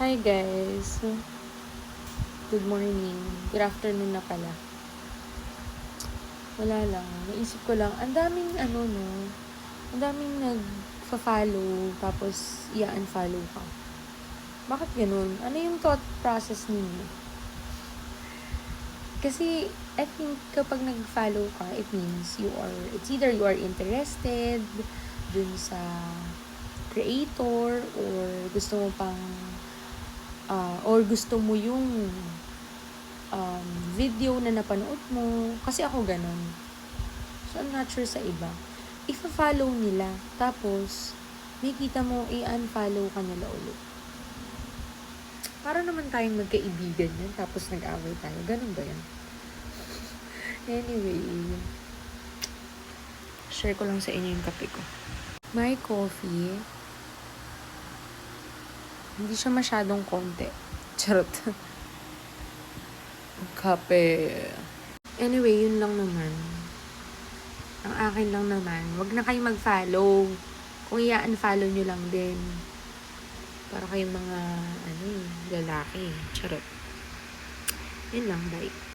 Hi guys. Good morning. Good afternoon na pala. Wala lang. Naisip ko lang, ang daming no, ang daming nag-follow tapos i-unfollow ka. Bakit ganun? Ano yung thought process ninyo? Kasi, I think kapag nag-follow ka, it means it's either you are interested dun sa creator or gusto mo pang or gusto mo yung video na napanood mo. Kasi ako ganun. So, I'm not sure sa iba. If-follow nila, tapos, may kita mo, i-unfollow ka nila ulit. Para naman tayong magkaibigan yan, tapos nag-away tayo. Ganun ba yan? Anyway, share ko lang sa inyo yung kape ko. My coffee, hindi siya masyadong konti. Charot. Kape. Anyway, yun lang naman. Ang akin lang naman, wag na kayo mag-follow. Kung i-unfollow nyo lang din. Para kayong mga, lalaki. Charot. Yun lang, bye.